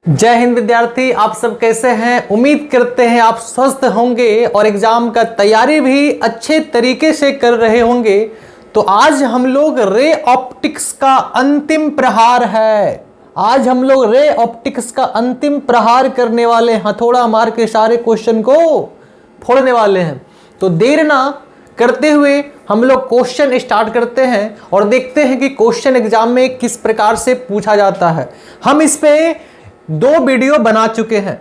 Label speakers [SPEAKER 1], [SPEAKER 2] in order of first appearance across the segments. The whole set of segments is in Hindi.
[SPEAKER 1] जय हिंद विद्यार्थी, आप सब कैसे हैं। उम्मीद करते हैं आप स्वस्थ होंगे और एग्जाम का तैयारी भी अच्छे तरीके से कर रहे होंगे। तो आज हम लोग रे ऑप्टिक्स का अंतिम प्रहार है। आज हम लोग रे ऑप्टिक्स का अंतिम प्रहार करने वाले हैं, हथौड़ा मार के सारे क्वेश्चन को फोड़ने वाले हैं। तो देर ना करते हुए हम लोग क्वेश्चन स्टार्ट करते हैं और देखते हैं कि क्वेश्चन एग्जाम में किस प्रकार से पूछा जाता है। हम इस पे 2 वीडियो बना चुके हैं।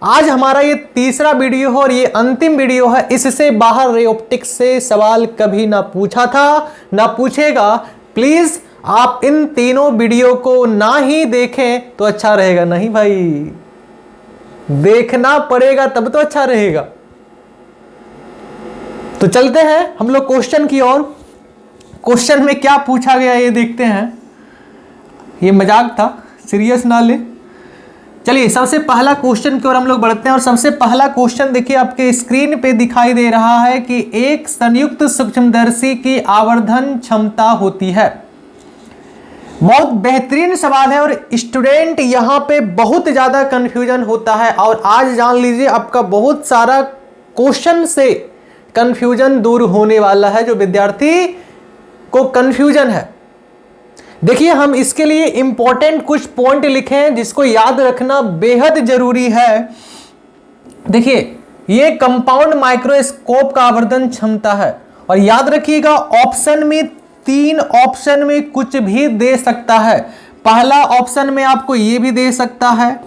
[SPEAKER 1] आज हमारा ये तीसरा वीडियो है और ये अंतिम वीडियो है। इससे बाहर रे ऑप्टिक्स से सवाल कभी ना पूछा था ना पूछेगा। प्लीज आप इन तीनों वीडियो को ना ही देखें तो अच्छा रहेगा। नहीं भाई, देखना पड़ेगा तब तो अच्छा रहेगा। तो चलते हैं हम लोग क्वेश्चन की ओर। क्वेश्चन में क्या पूछा गया ये देखते हैं। ये मजाक था, सीरियस ना ले। चलिए सबसे पहला क्वेश्चन की ओर हम लोग बढ़ते हैं और सबसे पहला क्वेश्चन देखिए आपके स्क्रीन पे दिखाई दे रहा है कि एक संयुक्त सूक्ष्मदर्शी की आवर्धन क्षमता होती है। बहुत बेहतरीन सवाल है और स्टूडेंट यहां पे बहुत ज्यादा कंफ्यूजन होता है और आज जान लीजिए आपका बहुत सारा क्वेश्चन से कंफ्यूजन दूर होने वाला है। जो विद्यार्थी को कंफ्यूजन है, देखिए हम इसके लिए इंपॉर्टेंट कुछ पॉइंट लिखे हैं जिसको याद रखना बेहद जरूरी है। देखिए ये कंपाउंड माइक्रोस्कोप का आवर्धन क्षमता है और याद रखिएगा ऑप्शन में 3 ऑप्शन में कुछ भी दे सकता है। पहला ऑप्शन में आपको ये भी दे सकता है,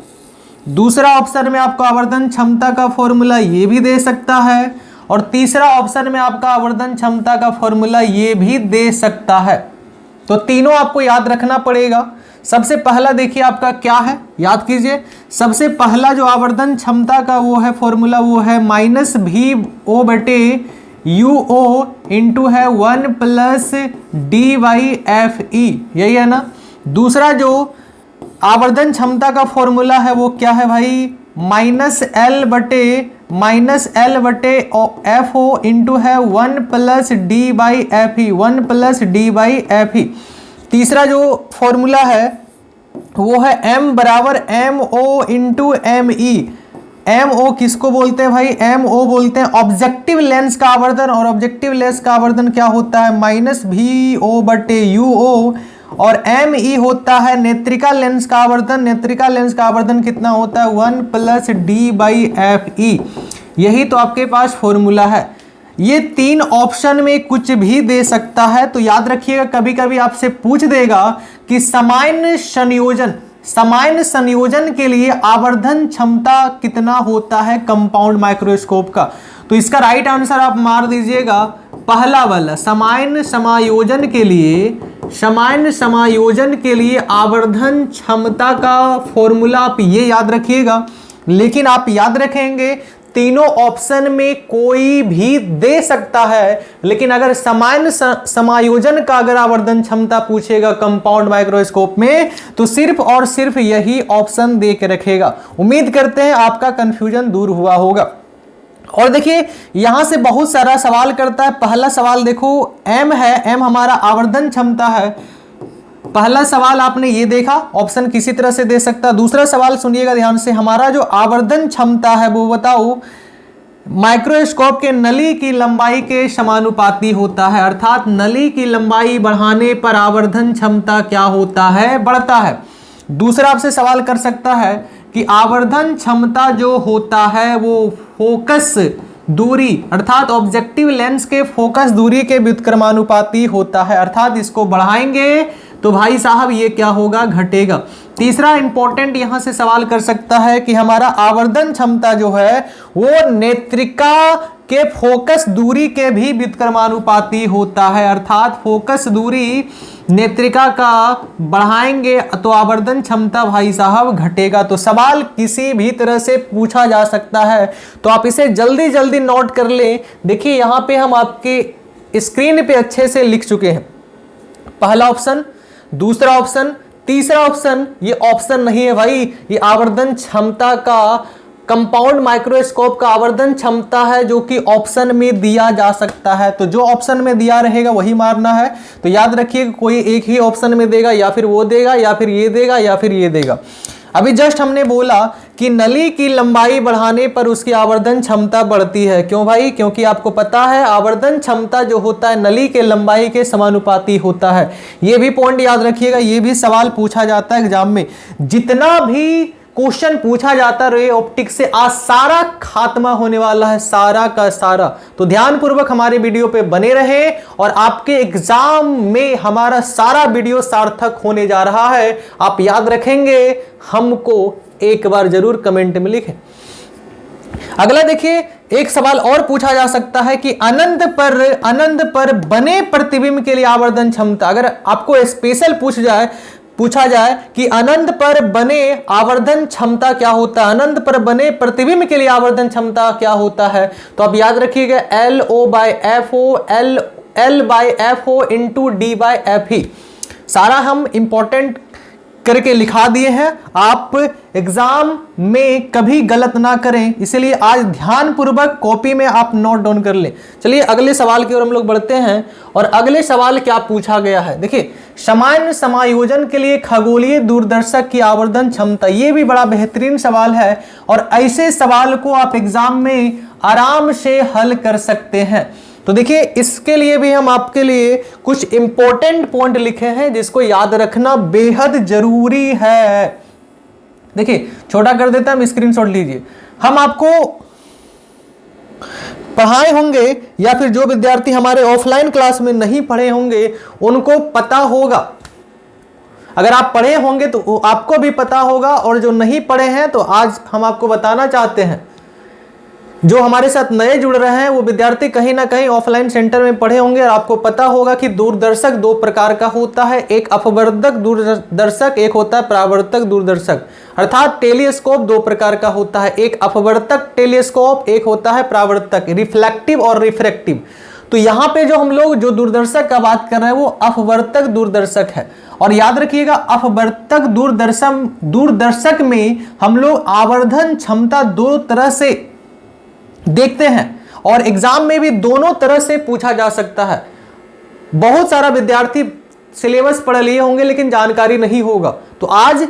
[SPEAKER 1] दूसरा ऑप्शन में आपको आवर्धन क्षमता का फॉर्मूला ये भी दे सकता है और तीसरा ऑप्शन में आपका आवर्धन क्षमता का फॉर्मूला ये भी दे सकता है। तो तीनों आपको याद रखना पड़ेगा। सबसे पहला देखिए आपका क्या है, याद कीजिए। सबसे पहला जो आवर्धन क्षमता का वो है फॉर्मूला, वो है -VO/UO इंटू है 1+DYFE, यही है ना। दूसरा जो आवर्धन क्षमता का फॉर्मूला है वो क्या है भाई, -L/FO इंटू है 1+D/FE। तीसरा जो फॉर्मूला है वो है M बराबर MO इंटू ME। MO किसको बोलते हैं भाई, MO बोलते हैं ऑब्जेक्टिव लेंस का आवर्धन और ऑब्जेक्टिव लेंस का आवर्धन क्या होता है -VO/UO और ME होता है नेत्रिका लेंस का आवर्धन। नेत्रिका लेंस का आवर्धन कितना होता है 1+D/FE। यही तो आपके पास फॉर्मूला है। ये 3 ऑप्शन में कुछ भी दे सकता है। तो याद रखिएगा कभी कभी आपसे पूछ देगा कि सामान्य संयोजन के लिए आवर्धन क्षमता कितना होता है कंपाउंड माइक्रोस्कोप का। तो इसका राइट आंसर आप मार दीजिएगा पहला वाला, सामान्य समायोजन के लिए आवर्धन क्षमता का फॉर्मूला आप ये याद रखिएगा। लेकिन आप याद रखेंगे तीनों ऑप्शन में कोई भी दे सकता है, लेकिन अगर सामान्य समायोजन का अगर आवर्धन क्षमता पूछेगा कंपाउंड माइक्रोस्कोप में तो सिर्फ और सिर्फ यही ऑप्शन दे के रखेगा। उम्मीद करते हैं आपका कंफ्यूजन दूर हुआ होगा। और देखिए यहां से बहुत सारा सवाल करता है। पहला सवाल देखो M है, M हमारा आवर्धन क्षमता है। पहला सवाल आपने ये देखा, ऑप्शन किसी तरह से दे सकता। दूसरा सवाल सुनिएगा ध्यान से, हमारा जो आवर्धन क्षमता है वो बताओ माइक्रोस्कोप के नली की लंबाई के समानुपाती होता है, अर्थात नली की लंबाई बढ़ाने पर आवर्धन क्षमता क्या होता है, बढ़ता है। दूसरा आपसे सवाल कर सकता है कि आवर्धन क्षमता जो होता है वो फोकस दूरी अर्थात ऑब्जेक्टिव लेंस के फोकस दूरी के व्युत्क्रमानुपाती होता है, अर्थात इसको बढ़ाएंगे तो भाई साहब ये क्या होगा, घटेगा। तीसरा इंपॉर्टेंट यहां से सवाल कर सकता है कि हमारा आवर्धन क्षमता जो है वो नेत्रिका के फोकस दूरी के भी व्युत्क्रमानुपाती होता है, अर्थात फोकस दूरी नेत्रिका का बढ़ाएंगे तो आवर्धन क्षमता भाई साहब घटेगा। तो सवाल किसी भी तरह से पूछा जा सकता है, तो आप इसे जल्दी जल्दी नोट कर लें। देखिए यहां पे हम आपके स्क्रीन पे अच्छे से लिख चुके हैं। पहला ऑप्शन, दूसरा ऑप्शन, तीसरा ऑप्शन। ये ऑप्शन नहीं है भाई, ये आवर्धन क्षमता का कंपाउंड माइक्रोस्कोप का आवर्धन क्षमता है जो कि ऑप्शन में दिया जा सकता है। तो जो ऑप्शन में दिया रहेगा वही मारना है। तो याद रखिए कोई एक ही ऑप्शन में देगा, या फिर वो देगा या फिर ये देगा या फिर ये देगा। अभी जस्ट हमने बोला कि नली की लंबाई बढ़ाने पर उसकी आवर्धन क्षमता बढ़ती है। क्यों भाई? क्योंकि आपको पता है आवर्धन क्षमता जो होता है नली के लंबाई के समानुपाती होता है। ये भी पॉइंट याद रखिएगा, ये भी सवाल पूछा जाता है एग्जाम में। जितना भी क्वेश्चन पूछा जाता रे ऑप्टिक्स से आज सारा खात्मा होने वाला है, सारा का सारा। तो ध्यानपूर्वक हमारे वीडियो पे बने रहे और आपके एग्जाम में हमारा सारा वीडियो सार्थक होने जा रहा है। आप याद रखेंगे, हमको एक बार जरूर कमेंट में लिखें। अगला देखिए, एक सवाल और पूछा जा सकता है कि अनंत पर बने प्रतिबिंब के लिए आवर्धन क्षमता। अगर आपको स्पेशल पूछा जाए कि अनंत पर बने आवर्धन क्षमता क्या होता है, अनंत पर बने प्रतिबिंब के लिए आवर्धन क्षमता क्या होता है, तो आप याद रखिएगा L/F/O इंटू D/F। सारा हम इंपॉर्टेंट करके लिखा दिए हैं, आप एग्जाम में कभी गलत ना करें, इसलिए आज ध्यानपूर्वक कॉपी में आप नोट डाउन कर लें। चलिए अगले सवाल की ओर हम लोग बढ़ते हैं और अगले सवाल क्या पूछा गया है। देखिए, सामान्य समायोजन के लिए खगोलीय दूरदर्शक की आवर्धन क्षमता, ये भी बड़ा बेहतरीन सवाल है और ऐसे सवाल को आप एग्जाम में आराम से हल कर सकते हैं। तो देखिए, इसके लिए भी हम आपके लिए कुछ इंपॉर्टेंट पॉइंट लिखे हैं जिसको याद रखना बेहद जरूरी है। देखिए, छोटा कर देता हम, स्क्रीनशॉट लीजिए। हम आपको पढ़ाए होंगे या फिर जो विद्यार्थी हमारे ऑफलाइन क्लास में नहीं पढ़े होंगे उनको पता होगा। अगर आप पढ़े होंगे तो आपको भी पता होगा, और जो नहीं पढ़े हैं तो आज हम आपको बताना चाहते हैं। जो हमारे साथ नए जुड़ रहे हैं वो विद्यार्थी कहीं ना कहीं ऑफलाइन सेंटर में पढ़े होंगे और आपको पता होगा कि दूरदर्शक दो प्रकार का होता है, एक अपवर्तक दूरदर्शक, एक होता है परावर्तक दूरदर्शक। अर्थात टेलीस्कोप दो प्रकार का होता है, एक अपवर्तक टेलीस्कोप, एक होता है परावर्तक, रिफ्लेक्टिव और रिफ्रैक्टिव। तो यहाँ पे जो हम लोग जो दूरदर्शक का बात कर रहे हैं वो अपवर्तक दूरदर्शक है। और याद रखिएगा, अपवर्तक दूरदर्शक में हम लोग आवर्धन क्षमता दो तरह से देखते हैं और एग्जाम में भी दोनों तरह से पूछा जा सकता है। बहुत सारा विद्यार्थी सिलेबस पढ़ लिए होंगे लेकिन जानकारी नहीं होगा, तो आज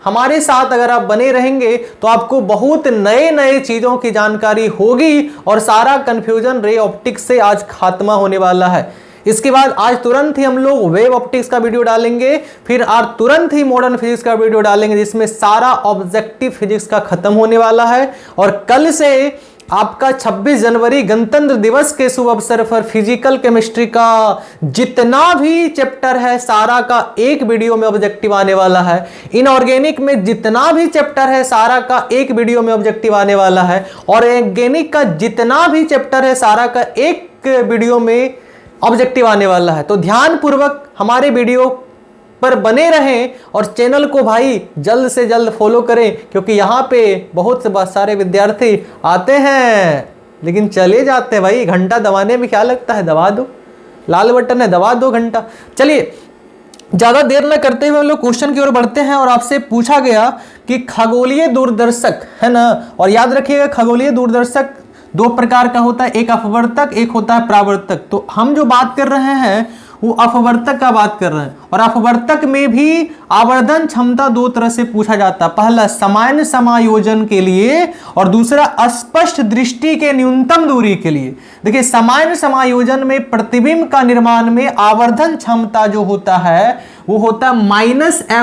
[SPEAKER 1] हमारे साथ अगर आप बने रहेंगे तो आपको बहुत नए नए चीजों की जानकारी होगी और सारा कंफ्यूजन रे ऑप्टिक्स से आज खात्मा होने वाला है। इसके बाद आज तुरंत ही हम लोग वेव ऑप्टिक्स का वीडियो डालेंगे, फिर आज तुरंत ही मॉडर्न फिजिक्स का वीडियो डालेंगे जिसमें सारा ऑब्जेक्टिव फिजिक्स का खत्म होने वाला है। और कल से आपका 26 जनवरी गणतंत्र दिवस के शुभ अवसर पर फिजिकल केमिस्ट्री का जितना भी चैप्टर है सारा का एक वीडियो में ऑब्जेक्टिव आने वाला है। इनऑर्गेनिक में जितना भी चैप्टर है सारा का एक वीडियो में ऑब्जेक्टिव आने वाला है और ऑर्गेनिक का जितना भी चैप्टर है सारा का एक वीडियो में ऑब्जेक्टिव आने वाला है। तो ध्यानपूर्वक हमारे वीडियो पर बने रहें और चैनल को भाई जल्द से जल्द फॉलो करें, क्योंकि यहाँ पे बहुत सारे विद्यार्थी आते हैं लेकिन चले जाते हैं। भाई घंटा दबाने में क्या लगता है, दबा दो, लाल बटन है दबा दो घंटा। चलिए ज्यादा देर न करते हुए हम लोग क्वेश्चन की ओर बढ़ते हैं और आपसे पूछा गया कि खगोलीय दूरदर्शक है ना, और याद रखिएगा खगोलीय दूरदर्शक दो प्रकार का होता है, एक अपवर्तक एक होता है परावर्तक। तो हम जो बात कर रहे हैं वो अपवर्तक का बात कर रहे हैं और अपवर्तक में भी आवर्धन क्षमता दो तरह से पूछा जाता है। पहला सामान्य समायोजन के लिए और दूसरा अस्पष्ट दृष्टि के न्यूनतम दूरी के लिए। देखिए, सामान्य समायोजन में प्रतिबिंब का निर्माण में आवर्धन क्षमता जो होता है वो होता है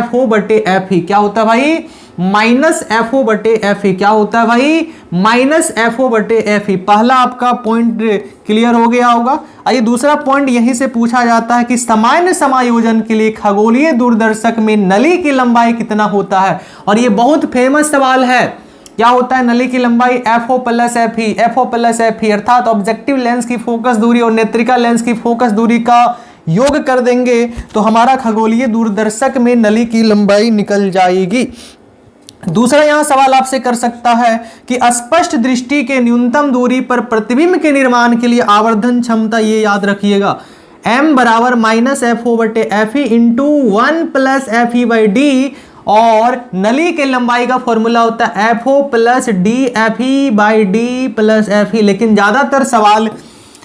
[SPEAKER 1] -FO/FE। क्या होता है भाई? -FO/FE। क्या होता है भाई? -FO/FE। पहला आपका पॉइंट क्लियर हो गया होगा। आइए दूसरा पॉइंट यहीं से पूछा जाता है कि सामान्य समायोजन के लिए खगोलीय दूरदर्शक में नली की लंबाई कितना होता है, और ये बहुत फेमस सवाल है। क्या होता है नली की लंबाई? FO+FE। FO+FE अर्थात ऑब्जेक्टिव लेंस की फोकस दूरी और नेत्रिका लेंस की फोकस दूरी का योग कर देंगे तो हमारा खगोलीय दूरदर्शक में नली की लंबाई निकल जाएगी। दूसरा यहां सवाल आपसे कर सकता है कि अस्पष्ट दृष्टि के न्यूनतम दूरी पर प्रतिबिंब के निर्माण के लिए आवर्धन क्षमता, ये याद रखिएगा, m बराबर -FO/FE इंटू 1+FE/D, और नली के लंबाई का फॉर्मूला होता है FO+DFE/D+FE। लेकिन ज्यादातर सवाल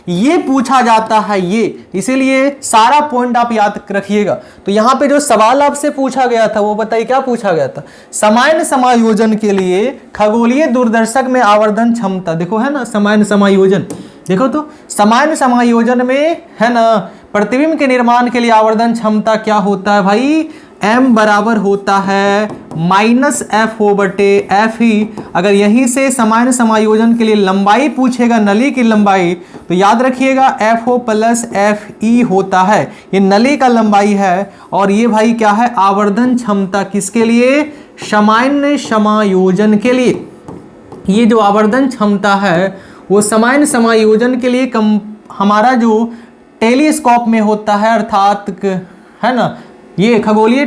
[SPEAKER 1] ये पूछा जाता है ये, इसीलिए सारा पॉइंट आप याद रखिएगा। तो यहां पे जो सवाल आपसे पूछा गया था वो बताइए क्या पूछा गया था। सामान्य समायोजन के लिए खगोलीय दूरदर्शक में आवर्धन क्षमता, देखो है ना सामान्य समायोजन, देखो तो सामान्य समायोजन में है ना प्रतिबिंब के निर्माण के लिए आवर्धन क्षमता क्या होता है भाई, m बराबर होता है -f/f ही। अगर यहीं से सामान्य समायोजन के लिए लंबाई पूछेगा, नली की लंबाई, तो याद रखिएगा FO + FE होता है, ये नली का लंबाई है। और ये भाई क्या है, आवर्धन क्षमता किसके लिए, सामान्य समायोजन के लिए। ये जो आवर्धन क्षमता है वो सामान्य समायोजन के लिए हमारा जो टेलीस्कोप में होता है, अर्थात है ना ये खगोलीय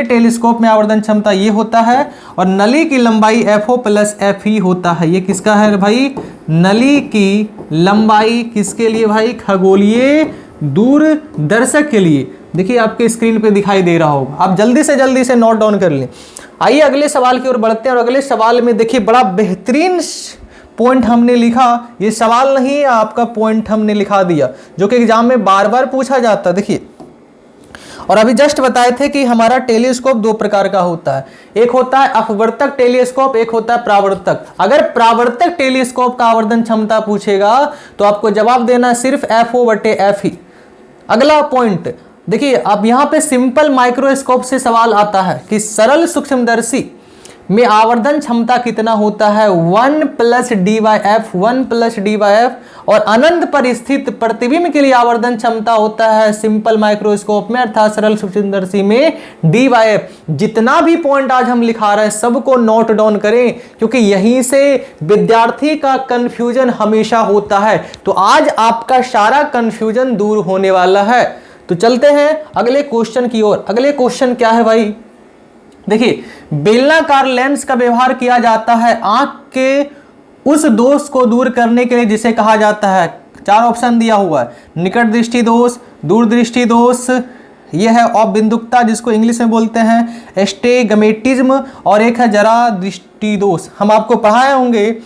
[SPEAKER 1] टेलीस्कोप में आवर्धन क्षमता ये होता है। और नली की लंबाई FO + FE होता है। ये किसका है भाई, नली की लंबाई किसके लिए भाई, खगोलीय दूरदर्शक के लिए। देखिए आपके स्क्रीन पे दिखाई दे रहा होगा, आप जल्दी से नोट डाउन कर लें। आइए अगले सवाल की ओर बढ़ते हैं। और अगले सवाल में देखिए बड़ा बेहतरीन पॉइंट हमने लिखा, ये सवाल नहीं है आपका, पॉइंट हमने लिखा दिया जो कि एग्जाम में बार बार पूछा जाता है। देखिए, और अभी जस्ट बताए थे कि हमारा टेलीस्कोप दो प्रकार का होता है, एक होता है अपवर्तक टेलीस्कोप, एक होता है परावर्तक। अगर परावर्तक टेलीस्कोप का आवर्धन क्षमता पूछेगा तो आपको जवाब देना सिर्फ FO/F ही। अगला पॉइंट देखिए, अब यहां पे सिंपल माइक्रोस्कोप से सवाल आता है कि सरल सूक्ष्मदर्शी में आवर्धन क्षमता कितना होता है, 1 + d/f। और अनंत पर स्थित प्रतिबिंब के लिए आवर्धन क्षमता होता है सिंपल माइक्रोस्कोप में, अर्थात सरल सूक्ष्मदर्शी में d/f। जितना भी पॉइंट आज हम लिखा रहे हैं सबको नोट डाउन करें, क्योंकि यहीं से विद्यार्थी का कंफ्यूजन हमेशा होता है। तो आज आपका सारा कंफ्यूजन दूर होने वाला है। तो चलते हैं अगले क्वेश्चन की ओर। अगले क्वेश्चन क्या है भाई, देखिए बेलनाकार लेंस का व्यवहार किया जाता है आंख के उस दोष को दूर करने के लिए जिसे कहा जाता है, 4 ऑप्शन दिया हुआ है, निकट दृष्टि दोष, दूर दृष्टि दोष, यह है अबिंदुकता जिसको इंग्लिश में बोलते हैं एस्टिग्मेटिज्म, और एक है जरा दृष्टि दोष। हम आपको पढ़ाए होंगे,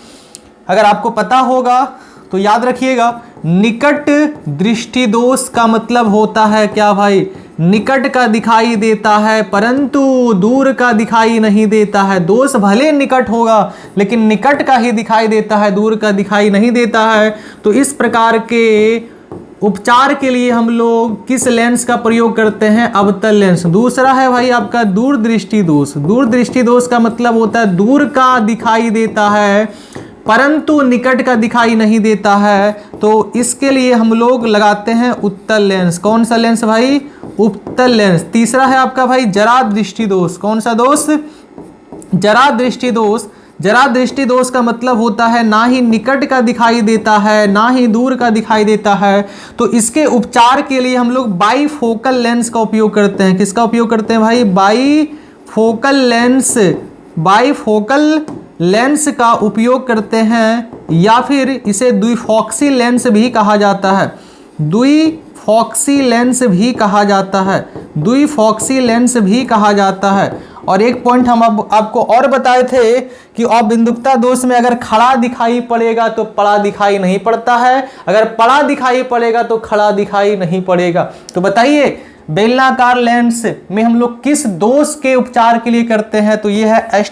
[SPEAKER 1] अगर आपको पता होगा तो याद रखिएगा। निकट दृष्टि दोष का मतलब होता है क्या भाई, निकट का दिखाई देता है परंतु दूर का दिखाई नहीं देता है। दोष भले निकट होगा लेकिन निकट का ही दिखाई देता है, दूर का दिखाई नहीं देता है। तो इस प्रकार के उपचार के लिए हम लोग किस लेंस का प्रयोग करते हैं, अवतल लेंस। दूसरा है भाई आपका दूर दृष्टि दोष। दूर दृष्टि दोष का मतलब होता है दूर का दिखाई देता है परंतु निकट का दिखाई नहीं देता है, तो इसके लिए हम लोग लगाते हैं उत्तल लेंस। कौन सा लेंस भाई, उत्तल लेंस। तीसरा है आपका भाई जरा दृष्टि दोष। कौन सा दोष, जरा दृष्टि दोष। जरा दृष्टि दोष का मतलब होता है ना ही निकट का दिखाई देता है ना ही दूर का दिखाई देता है। तो इसके उपचार के लिए हम लोग बाईफोकल लेंस का उपयोग करते हैं। किसका उपयोग करते हैं भाई, बाईफोकल लेंस। बाईफोकल लेंस का उपयोग करते हैं, या फिर इसे द्विफॉक्सी लेंस भी कहा जाता है। द्विफॉक्सी लेंस भी कहा जाता है, द्विफॉक्सी लेंस भी कहा जाता है। और एक पॉइंट हम आपको और बताए थे कि अबिंदुकता दोष में अगर खड़ा दिखाई पड़ेगा तो पड़ा दिखाई नहीं पड़ता है, अगर पड़ा दिखाई पड़ेगा तो खड़ा दिखाई नहीं पड़ेगा। तो बताइए बेलनाकार लेंस में हम लोग किस दोष के उपचार के लिए करते हैं, तो ये है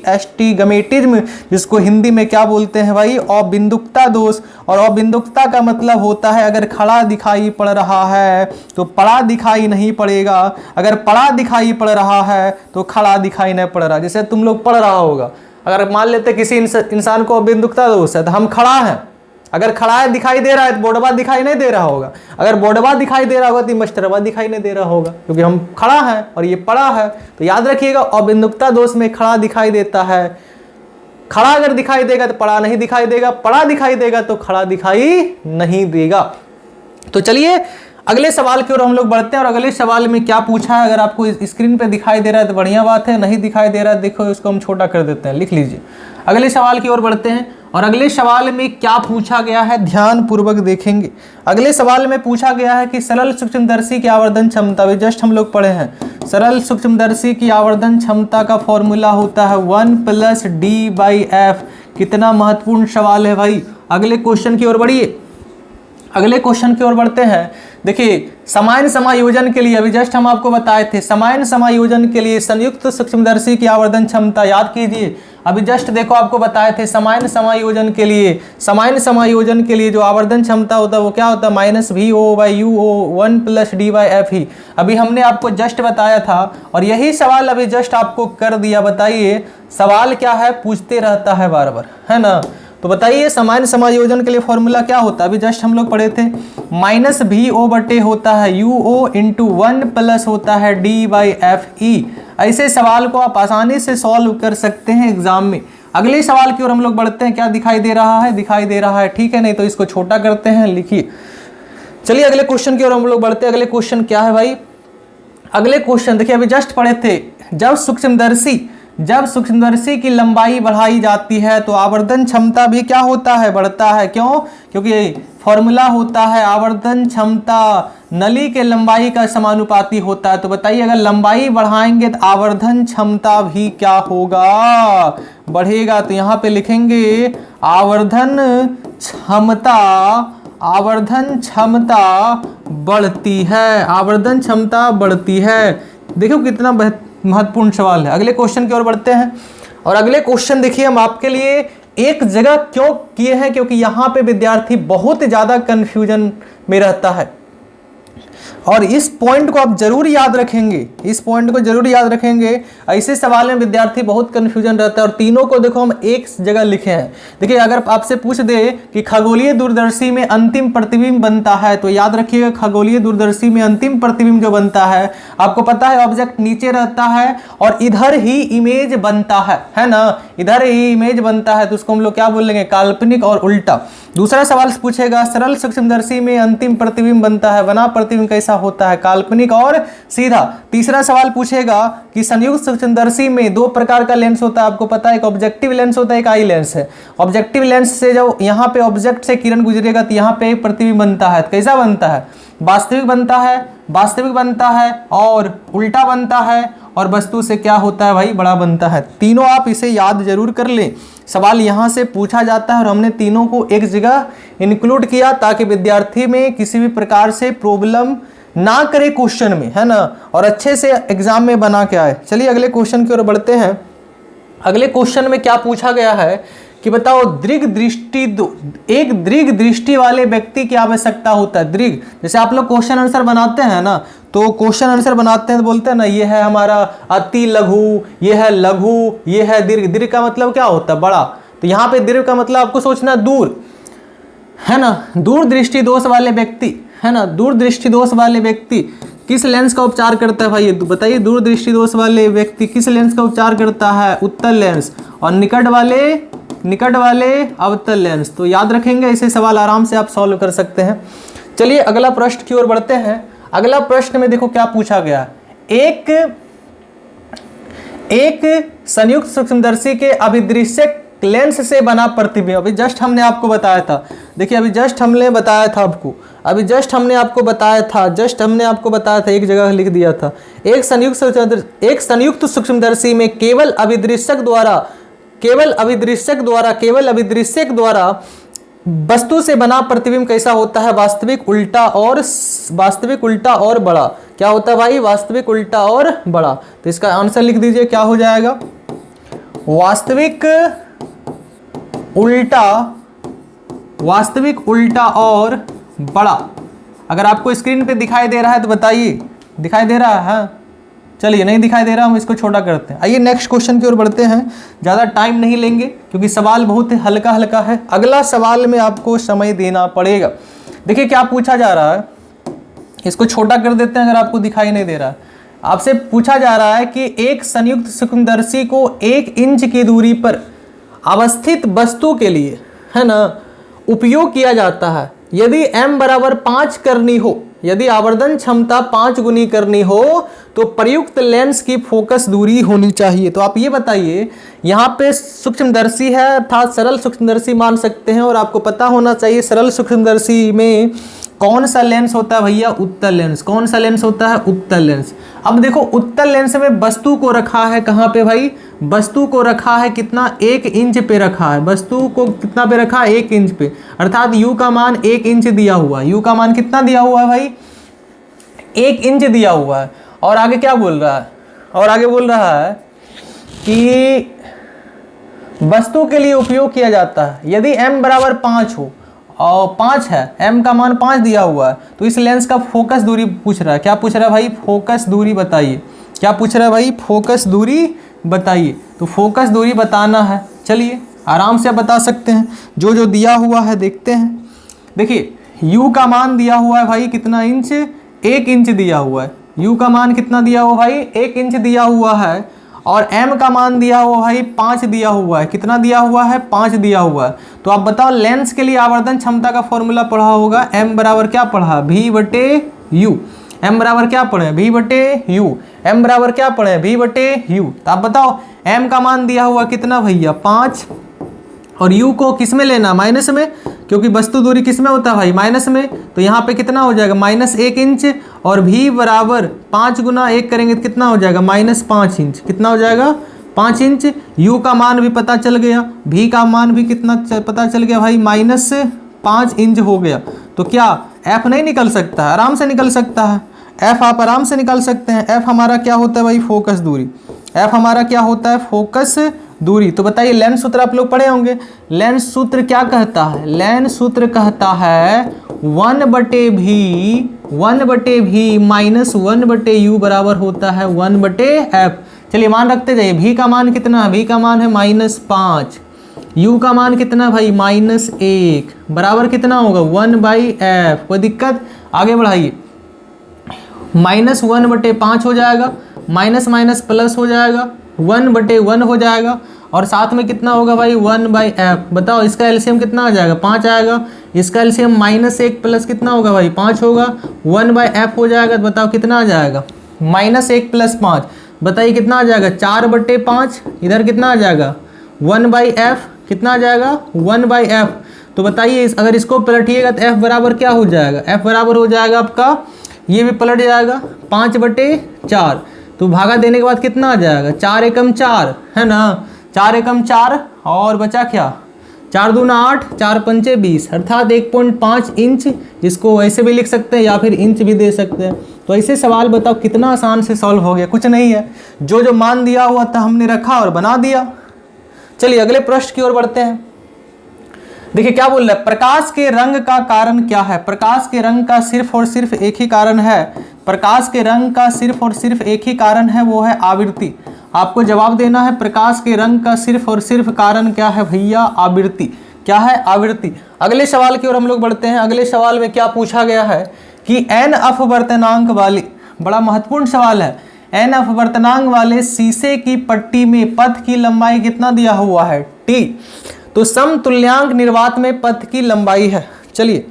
[SPEAKER 1] एस्टिग्मेटिज्म, जिसको हिंदी में क्या बोलते हैं भाई, अबिंदुकता दोष। और अबिंदुकता का मतलब होता है अगर खड़ा दिखाई पड़ रहा है तो पड़ा दिखाई नहीं पड़ेगा, अगर पड़ा दिखाई पड़ रहा है तो खड़ा दिखाई नहीं पड़ रहा। जैसे तुम लोग पढ़ रहा होगा, अगर मान लेते किसी इंसान को अबिंदुकता दोष है तो हम खड़ा है, अगर खड़ा है दिखाई दे रहा है तो बोर्डवा दिखाई नहीं दे रहा होगा, अगर बोर्डवा दिखाई दे रहा होगा तो मास्टरवा दिखाई नहीं दे रहा होगा, क्योंकि हम खड़ा है और ये पड़ा है। तो याद रखिएगा अबिंदुकता दोष में खड़ा दिखाई देता है, खड़ा अगर दिखाई देगा तो पड़ा नहीं दिखाई देगा, पड़ा दिखाई देगा तो खड़ा दिखाई नहीं देगा। तो चलिए अगले सवाल की ओर हम लोग बढ़ते हैं। और अगले सवाल में क्या पूछा है, अगर आपको स्क्रीन पे दिखाई दे रहा है तो बढ़िया बात है, नहीं दिखाई दे रहा है देखो इसको हम छोटा कर देते हैं, लिख लीजिए। अगले सवाल की ओर बढ़ते हैं और अगले सवाल में क्या पूछा गया है ध्यान पूर्वक देखेंगे। अगले सवाल में पूछा गया है कि सरल सूक्ष्मदर्शी की आवर्धन क्षमता, जस्ट हम लोग पढ़े हैं, सरल सूक्ष्मदर्शी की आवर्धन क्षमता का फॉर्मूला होता है 1 + d/f। कितना महत्वपूर्ण सवाल है भाई। अगले क्वेश्चन की ओर बढ़िए। अगले क्वेश्चन की ओर बढ़ते हैं। देखिए समान समायोजन के लिए अभी जस्ट हम आपको बताए थे, समान समायोजन के लिए संयुक्त सूक्ष्मदर्शी की आवर्धन क्षमता याद कीजिए। अभी जस्ट देखो आपको बताए थे समान समायोजन के लिए जो आवर्धन क्षमता होता है वो क्या होता है, -VO/UO 1 + D/F। अभी हमने आपको जस्ट बताया था और यही सवाल अभी जस्ट आपको कर दिया। बताइए सवाल क्या है, पूछते रहता है बार बार, है ना। तो बताइए समान समायोजन के लिए फॉर्मूला क्या होता है, अभी जस्ट हम लोग पढ़े थे -VO बटे होता है UO × 1 प्लस होता है D/FE। ऐसे सवाल को आप आसानी से सॉल्व कर सकते हैं एग्जाम में। अगले सवाल की ओर हम लोग बढ़ते हैं। क्या दिखाई दे रहा है, दिखाई दे रहा है, ठीक है, नहीं तो इसको छोटा करते हैं, लिखिए। चलिए अगले क्वेश्चन की ओर हम लोग बढ़ते हैं। अगले क्वेश्चन क्या है भाई, अगले क्वेश्चन देखिए अभी जस्ट पढ़े थे, जब सूक्ष्मदर्शी की लंबाई बढ़ाई जाती है तो आवर्धन क्षमता भी क्या होता है, बढ़ता है। क्यों, क्योंकि फॉर्मूला होता है आवर्धन क्षमता नली के लंबाई का समानुपाती होता है। तो बताइए अगर लंबाई बढ़ाएंगे तो आवर्धन क्षमता भी क्या होगा, बढ़ेगा। तो यहाँ पे लिखेंगे आवर्धन क्षमता बढ़ती है, आवर्धन क्षमता बढ़ती है। देखो कितना महत्वपूर्ण सवाल है। अगले क्वेश्चन की ओर बढ़ते हैं और अगले क्वेश्चन देखिए हम आपके लिए एक जगह क्यों किए हैं, क्योंकि यहाँ पे विद्यार्थी बहुत ज़्यादा कंफ्यूजन में रहता है और इस पॉइंट को आप जरूर याद रखेंगे, ऐसे सवाल में विद्यार्थी बहुत कंफ्यूजन रहता है। और तीनों को देखो हम एक जगह लिखे हैं। देखिए अगर आपसे पूछ दे कि खगोलीय दूरदर्शी में अंतिम प्रतिबिंब बनता है, तो याद रखिएगा खगोलीय दूरदर्शी में अंतिम प्रतिबिंब जो बनता है, आपको पता है ऑब्जेक्ट नीचे रहता है और इधर ही इमेज बनता है ना, इधर ही इमेज बनता है, तो उसको हम लोग क्या बोलेंगे, काल्पनिक और उल्टा। दूसरा सवाल पूछेगा सरल सूक्ष्मदर्शी में अंतिम प्रतिबिंब बनता है, बना प्रतिबिंब कैसा होता है, काल्पनिक और सीधा। तीसरा सवाल पूछेगा कि संयुक्त सूक्ष्मदर्शी में दो प्रकार का लेंस होता है, आपको पता है, एक ऑब्जेक्टिव लेंस होता है, एक आई लेंस है। ऑब्जेक्टिव लेंस से जब यहाँ पे ऑब्जेक्ट से किरण गुजरेगा तो यहाँ पे एक प्रतिबिंब बनता है, कैसा बनता है, वास्तविक बनता है और उल्टा बनता है, और वस्तु से क्या होता है भाई, बड़ा बनता है। तीनों आप इसे याद जरूर कर लें, सवाल यहाँ से पूछा जाता है और हमने तीनों को एक जगह इंक्लूड किया ताकि विद्यार्थी में किसी भी प्रकार से प्रॉब्लम ना करे क्वेश्चन में, है ना, और अच्छे से एग्जाम में बना के आए। चलिए अगले क्वेश्चन की ओर बढ़ते हैं। अगले क्वेश्चन में क्या पूछा गया है कि बताओ एक दीर्घ दृष्टि वाले व्यक्ति की आवश्यकता होता है। दीर्घ, जैसे आप लोग क्वेश्चन आंसर बनाते हैं ना, तो क्वेश्चन आंसर बनाते हैं तो बोलते हैं ना, ये है हमारा अति लघु, ये है लघु, ये है दीर्घ। दीर्घ का मतलब क्या होता है, बड़ा। तो यहाँ पे दीर्घ का मतलब आपको सोचना दूर, है ना, दूर दृष्टि दोष वाले व्यक्ति, है ना, दूर दृष्टि दोष वाले व्यक्ति किस लेंस का उपचार करता है भाई, बताइए। दूर दृष्टि दोष वाले व्यक्ति किस लेंस का उपचार करता है, उत्तल लेंस, और निकट वाले अवतल लेंस। तो याद रखेंगे, ऐसे सवाल आराम से आप सॉल्व कर सकते हैं। चलिए अगला प्रश्न की ओर बढ़ते हैं। अगला प्रश्न में देखो क्या पूछा गया, एक संयुक्त सूक्ष्मदर्शी के अभिदृश्यक लेंस से बना प्रतिबिंब। अभी जस्ट हमने आपको बताया था, देखिए अभी जस्ट हमने बताया था आपको, एक जगह लिख दिया था, एक संयुक्त सूक्ष्मदर्शी में केवल अभिदृश्यक द्वारा वस्तु से बना प्रतिबिंब कैसा होता है, वास्तविक उल्टा और बड़ा। क्या होता है भाई, वास्तविक उल्टा और बड़ा। तो इसका आंसर लिख दीजिए, क्या हो जाएगा, वास्तविक उल्टा और बड़ा। अगर आपको स्क्रीन पे दिखाई दे रहा है तो बताइए, दिखाई दे रहा है, चलिए नहीं दिखाई दे रहा, हम इसको छोटा करते हैं। आइए नेक्स्ट क्वेश्चन की ओर बढ़ते हैं। ज़्यादा टाइम नहीं लेंगे क्योंकि सवाल बहुत ही हल्का है। अगला सवाल में आपको समय देना पड़ेगा। देखिए क्या पूछा जा रहा है, इसको छोटा कर देते हैं अगर आपको दिखाई नहीं दे रहा है। आपसे पूछा जा रहा है कि एक संयुक्त सूक्ष्मदर्शी को 1 इंच की दूरी पर अवस्थित वस्तु के लिए, है ना, उपयोग किया जाता है। यदि m बराबर 5 करनी हो, यदि आवर्धन क्षमता 5 गुनी करनी हो, तो प्रयुक्त लेंस की फोकस दूरी होनी चाहिए। तो आप ये बताइए, यहाँ पे सूक्ष्मदर्शी है अर्थात सरल सूक्ष्मदर्शी मान सकते हैं, और आपको पता होना चाहिए सरल सूक्ष्मदर्शी में कौन सा लेंस होता है भैया? उत्तल लेंस। कौन सा लेंस होता है? उत्तल लेंस। अब देखो उत्तल लेंस में वस्तु को रखा है कहाँ पे भाई? वस्तु को रखा है कितना? 1 इंच पे रखा है। वस्तु को कितना पे रखा है? 1 इंच पे, अर्थात यू का मान 1 इंच दिया हुआ है। यू का मान कितना दिया हुआ है भाई? 1 इंच दिया हुआ है। और आगे क्या बोल रहा है? और आगे बोल रहा है कि वस्तु के लिए उपयोग किया जाता है यदि m बराबर 5 हो और 5 है, m का मान 5 दिया हुआ है, तो इस लेंस का फोकस दूरी पूछ रहा है। क्या पूछ रहा है भाई? फोकस दूरी बताइए। क्या पूछ रहा है भाई? फोकस दूरी बताइए। तो फोकस दूरी बताना है, चलिए आराम से बता सकते हैं। जो जो दिया हुआ है देखते हैं। देखिए u का मान दिया हुआ है भाई कितना इंच? 1 इंच दिया हुआ है। u का मान कितना दिया हुआ भाई? 1 इंच दिया हुआ है। और m का मान दिया हुआ भाई 5 दिया हुआ है। कितना दिया हुआ है? 5 दिया हुआ है। तो आप बताओ लेंस के लिए आवर्धन क्षमता का फॉर्मूला पढ़ा होगा, m बराबर क्या पढ़ा? v बटे u। m बराबर क्या पढ़े? v बटे u। m बराबर क्या पढ़े? v बटे u। तो आप बताओ m का मान दिया हुआ कितना भैया? 5। और u को किस में लेना? माइनस में, क्योंकि वस्तु दूरी किस में होता है भाई? माइनस में। तो यहाँ पे कितना हो जाएगा? -1 इंच। और v बराबर 5 गुना 1 करेंगे तो कितना हो जाएगा? -5 इंच। कितना हो जाएगा? 5 इंच। u का मान भी पता चल गया, v का मान भी कितना पता चल गया भाई? -5 इंच हो गया। तो क्या f नहीं निकल सकता है? आराम से निकल सकता है। f आप आराम से निकाल सकते हैं। f हमारा क्या होता है भाई? फोकस दूरी। f हमारा क्या होता है? फोकस दूरी। तो बताइए लेंस सूत्र आप लोग पढ़े होंगे। लेंस सूत्र क्या कहता है? लेंस सूत्र कहता है 1/v -1/u बराबर होता है 1/f। चलिए मान रखते जाइए। v का मान कितना है? v का मान है -5। u का मान कितना भाई? -1 बराबर कितना होगा? 1/f। कोई दिक्कत? आगे बढ़ाइए। -1/5 हो जाएगा, माइनस माइनस प्लस हो जाएगा, 1/1 हो जाएगा, और साथ में कितना होगा भाई? 1/f। बताओ इसका एलसीएम कितना आ जाएगा? 5 आएगा। इसका एलसीएम -1 प्लस कितना होगा भाई? 5 होगा। 1/f हो जाएगा। तो बताओ कितना आ जाएगा? -1 + 5। बताइए कितना आ जाएगा? 4/5। इधर कितना आ जाएगा? 1/f। कितना आ जाएगा? 1/f। तो बताइए अगर इसको पलटिएगा तो f बराबर क्या हो जाएगा? f बराबर हो जाएगा आपका, ये भी पलट जाएगा, 5/4। तो भागा देने के बाद कितना आ जाएगा? 4 एकम 4 है ना? 4 एकम 4 और बचा क्या? 4 दूना 8, 4 पंचे 20, अर्थात 1.5 इंच। इसको ऐसे भी लिख सकते हैं या फिर इंच भी दे सकते हैं। तो ऐसे सवाल बताओ कितना आसान से सॉल्व हो गया। कुछ नहीं है, जो जो मान दिया हुआ था हमने रखा और बना दिया। चलिए अगले प्रश्न की ओर बढ़ते हैं। देखिए क्या बोल रहा है? प्रकाश के रंग का कारण क्या है? प्रकाश के रंग का सिर्फ और सिर्फ एक ही कारण है। प्रकाश के रंग का सिर्फ और सिर्फ एक ही कारण है, वो है आवृत्ति। आपको जवाब देना है प्रकाश के रंग का सिर्फ और सिर्फ कारण क्या है भैया? आवृत्ति। क्या है? आवृत्ति। अगले सवाल की ओर हम लोग बढ़ते हैं। अगले सवाल में क्या पूछा गया है कि n अपवर्तनांक वाले, बड़ा महत्वपूर्ण सवाल है, n अपवर्तनांक वाले शीशे की पट्टी में पथ की लंबाई कितना दिया हुआ है? t। तो समतुल्यांक निर्वात में पथ की लंबाई है। चलिए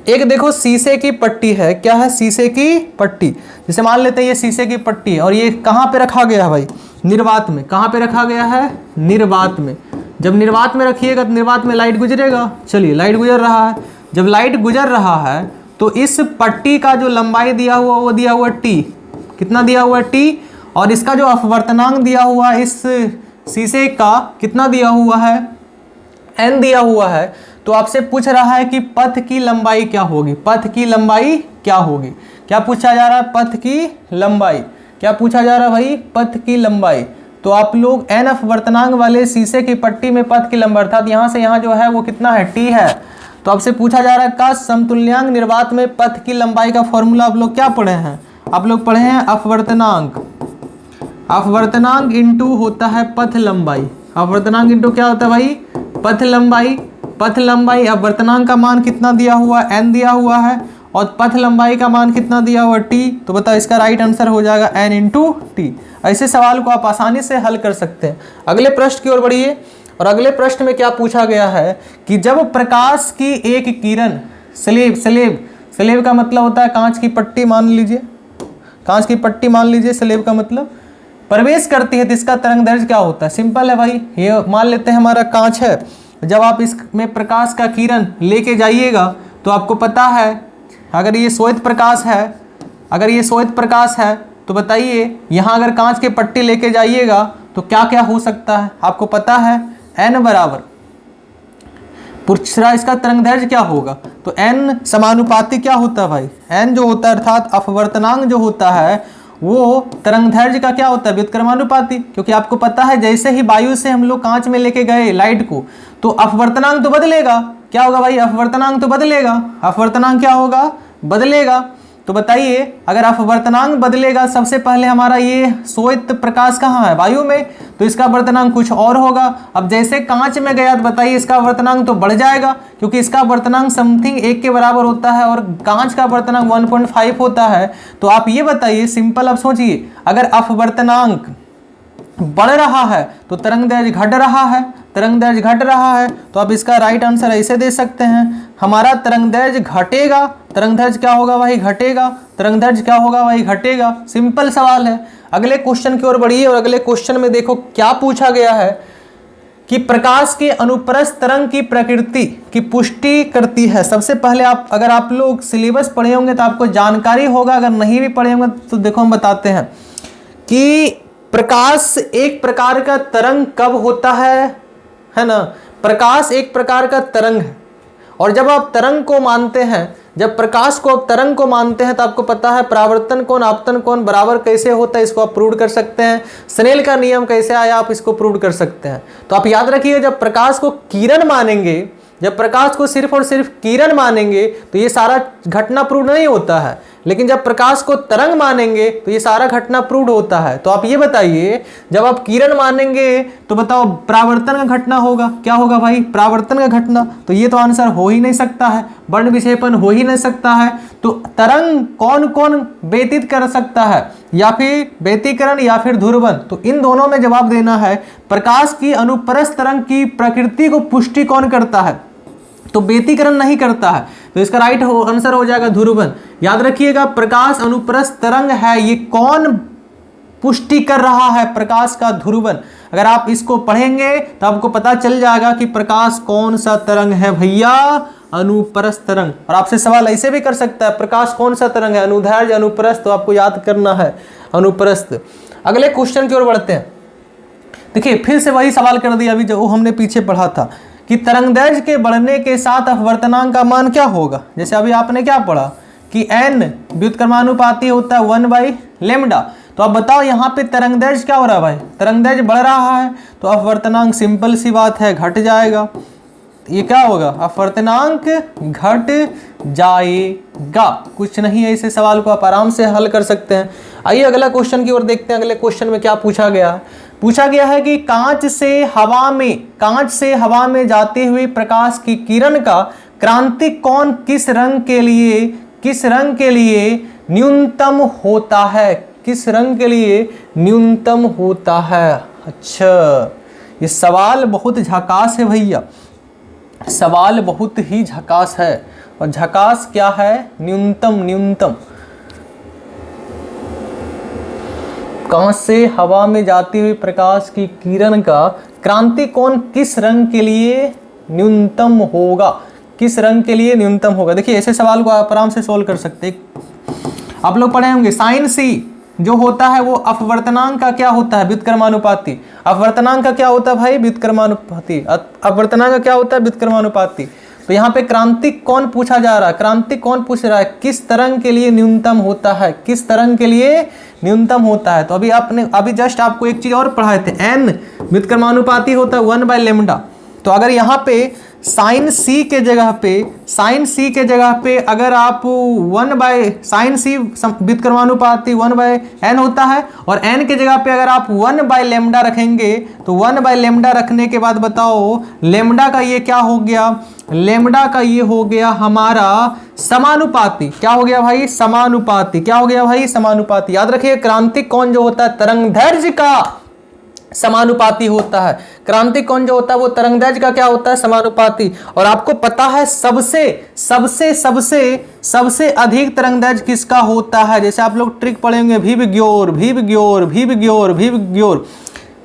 [SPEAKER 1] एक देखो शीशे की पट्टी है। क्या है? शीशे की पट्टी। जैसे मान लेते हैं ये शीशे की पट्टी है और ये कहाँ पे रखा गया है भाई? निर्वात में। कहाँ पे रखा गया है? निर्वात में। जब निर्वात में रखिएगा तो निर्वात में लाइट गुजरेगा। चलिए लाइट गुजर रहा है। जब लाइट गुजर रहा है तो इस पट्टी का जो लंबाई दिया हुआ वो दिया हुआ t। कितना दिया हुआ t? और इसका जो अपवर्तनांक दिया हुआ इस शीशे का कितना दिया हुआ है? n दिया हुआ है। तो आपसे पूछ रहा है कि पथ की लंबाई क्या होगी? पथ की लंबाई क्या होगी? क्या पूछा जा रहा है? पथ की लंबाई। क्या पूछा जा रहा है भाई? पथ की लंबाई। तो आप लोग n अपवर्तनांक वाले शीशे की पट्टी में पथ की लंबाई, अर्थात यहाँ से यहाँ जो है वो कितना है? t है। तो आपसे पूछा जा रहा है का समतुल्यांक निर्वात में पथ की लंबाई का फॉर्मूला आप लोग क्या पढ़े हैं? आप लोग पढ़े हैं अपवर्तनांक। अपवर्तनांक इंटू होता है पथ लंबाई। अपवर्तनांक इंटू क्या होता है भाई? पथ लंबाई। पथ लंबाई अपवर्तनांक का मान कितना दिया हुआ? n दिया हुआ है, और पथ लंबाई का मान कितना दिया हुआ? t। तो बताओ इसका राइट आंसर हो जाएगा n इंटू टी। ऐसे सवाल को आप आसानी से हल कर सकते हैं। अगले प्रश्न की ओर बढ़िए। और अगले प्रश्न में क्या पूछा गया है कि जब प्रकाश की एक किरण स्लेब का मतलब होता है कांच की पट्टी, मान लीजिए कांच की पट्टी मान लीजिए, स्लेब का मतलब प्रवेश करती है तो इसका तरंग दैर्घ्य क्या होता है? सिंपल है भाई। ये मान लेते हैं हमारा कांच है। जब आप इसमें प्रकाश का किरण लेके जाइएगा तो आपको पता है अगर ये श्वेत प्रकाश है, अगर ये श्वेत प्रकाश है तो बताइए यहाँ अगर कांच के पट्टी लेके जाइएगा तो क्या क्या हो सकता है, आपको पता है n बराबर, पूछा इसका तरंगदैर्घ्य क्या होगा, तो n समानुपाती क्या होता है भाई, n जो होता है अर्थात अपवर्तनांक जो होता है वो तरंगदैर्घ्य का क्या होता है, व्युत्क्रमानुपाती। क्योंकि आपको पता है जैसे ही वायु से हम लोग कांच में लेके गए लाइट को तो अपवर्तनांक तो बदलेगा, क्या होगा भाई, अपवर्तनांक तो बदलेगा, अपवर्तनांक क्या होगा, बदलेगा। तो बताइए अगर अपवर्तनांक बदलेगा, सबसे पहले हमारा ये श्वेत प्रकाश कहाँ है, वायु में, तो इसका वर्तनांक कुछ और होगा। अब जैसे कांच में गया तो बताइए इसका वर्तनांक तो बढ़ जाएगा, क्योंकि इसका वर्तनांक समथिंग 1 के बराबर होता है और कांच का वर्तनांक 1.5 होता है। तो आप ये बताइए सिंपल, अब सोचिए अगर अपवर्तनांक बढ़ रहा है तो तरंगदैर्घ्य घट रहा है, तरंगदैर्घ्य घट रहा है, तो आप इसका राइट आंसर ऐसे दे सकते हैं, हमारा तरंगदैर्घ्य घटेगा, तरंगदैर्घ्य क्या होगा भाई, घटेगा, तरंगदैर्घ्य क्या होगा भाई, घटेगा। सिंपल सवाल है। अगले क्वेश्चन की ओर बढ़िए और अगले क्वेश्चन में देखो क्या पूछा गया है कि प्रकाश के अनुप्रस्थ तरंग की प्रकृति की पुष्टि करती है। सबसे पहले आप अगर आप लोग सिलेबस पढ़े होंगे तो आपको जानकारी होगा, अगर नहीं भी पढ़े होंगे तो देखो हम बताते हैं कि प्रकाश एक प्रकार का तरंग कब होता है ना, प्रकाश एक प्रकार का तरंग है। और जब आप तरंग को मानते हैं, जब प्रकाश को आप तरंग को मानते हैं तो आपको पता है परावर्तन कोण आपतन कोण बराबर कैसे होता है, इसको आप प्रूव कर सकते हैं। स्नेल का नियम कैसे आया, आप इसको प्रूव कर सकते हैं। तो आप याद रखिए जब प्रकाश को किरण मानेंगे, जब प्रकाश को सिर्फ और सिर्फ किरण मानेंगे तो ये सारा घटना प्रूव नहीं होता है, लेकिन जब प्रकाश को तरंग मानेंगे तो ये सारा घटना प्रूव होता है। तो आप ये बताइए जब आप किरण मानेंगे तो बताओ परावर्तन का घटना होगा, क्या होगा भाई, परावर्तन का घटना। तो ये तो आंसर हो ही नहीं सकता है, वर्ण विक्षेपण हो ही नहीं सकता है। तो तरंग कौन कौन व्यतीत कर सकता है, या फिर व्यतीकरण या फिर ध्रुवन, तो इन दोनों में जवाब देना है। प्रकाश की अनुप्रस्थ तरंग की प्रकृति को पुष्टि कौन करता है, तो व्यतीकरण नहीं करता है, तो इसका राइट आंसर हो जाएगा ध्रुवन। याद रखिएगा प्रकाश अनुप्रस्थ तरंग है, ये कौन पुष्टि कर रहा है, प्रकाश का ध्रुवन। अगर आप इसको पढ़ेंगे तो आपको पता चल जाएगा कि प्रकाश कौन सा तरंग है भैया, अनुप्रस्थ तरंग। और आपसे सवाल ऐसे भी कर सकता है प्रकाश कौन सा तरंग है, अनुदैर्घ्य अनुप्रस्थ, तो आपको याद करना है अनुप्रस्थ। अगले क्वेश्चन की ओर बढ़ते हैं। देखिए फिर से वही सवाल कर दिया अभी जो हमने पीछे पढ़ा था कि तरंगदैर्घ्य के बढ़ने के साथ अपवर्तनांक का मान क्या होगा। जैसे अभी आपने क्या पढ़ा कि n व्युत्क्रमानुपाती होता है 1/λ। तो आप बताओ यहाँ पे तरंगदैर्घ्य क्या हो रहा है भाई, तरंगदैर्घ्य बढ़ रहा है तो अपवर्तनांक सिंपल सी बात है घट जाएगा। ये क्या होगा, अपवर्तनांक घट जाएगा। कुछ नहीं है, इसे सवाल को आप आराम से हल कर सकते हैं। आइए अगला क्वेश्चन की ओर देखते हैं। अगले क्वेश्चन में क्या पूछा गया है, पूछा गया है कि कांच से हवा में जाते हुए प्रकाश की किरण का क्रांतिक कोण किस रंग के लिए न्यूनतम होता है, किस रंग के लिए न्यूनतम होता है। अच्छा ये सवाल बहुत झकास है भैया, सवाल बहुत ही झकास है। और झकास क्या है, न्यूनतम, न्यूनतम। कांच से हवा में जाती हुई प्रकाश की किरण का क्रांतिक कोण किस रंग के लिए न्यूनतम होगा, किस रंग के लिए न्यूनतम होगा। देखिए ऐसे सवाल को आप आराम से सोल्व कर सकते हैं। आप लोग पढ़े होंगे साइन सी जो होता है वो अपवर्तनांक का क्या होता है, व्युत्क्रमानुपाती। अपवर्तनांक का क्या होता है भाई, व्युत्क्रमानुपाती। अपवर्तनांक का क्या होता है, व्युत्क्रमानुपाती। तो यहाँ पे क्रांतिक कोण पूछा जा रहा है, क्रांतिक कोण पूछ रहा है किस तरंग के लिए न्यूनतम होता है, किस तरंग के लिए न्यूनतम होता है। तो अभी जस्ट आपको एक चीज और पढ़ाए थे, n व्युत्क्रमानुपाती होता है 1/λ। तो अगर यहाँ पे साइन सी के जगह पे अगर आप साइन सी व्युत्क्रमानुपाती 1/n होता है, और n के जगह पे अगर आप 1/λ रखेंगे तो 1/λ रखने के बाद बताओ लेमडा का ये क्या हो गया, लेमडा का ये हो गया हमारा समानुपाती। क्या हो गया भाई, समानुपाती। क्या हो गया भाई, समानुपाती। याद रखिए क्रांतिक कोण जो होता है तरंगदैर्घ्य का समानुपाती होता है, क्रांतिक कोण जो होता है वो तरंगदैर्घ्य का क्या होता है, समानुपाती। और आपको पता है सबसे अधिक तरंगदैर्घ्य किसका होता है। जैसे आप लोग ट्रिक पढ़ेंगे,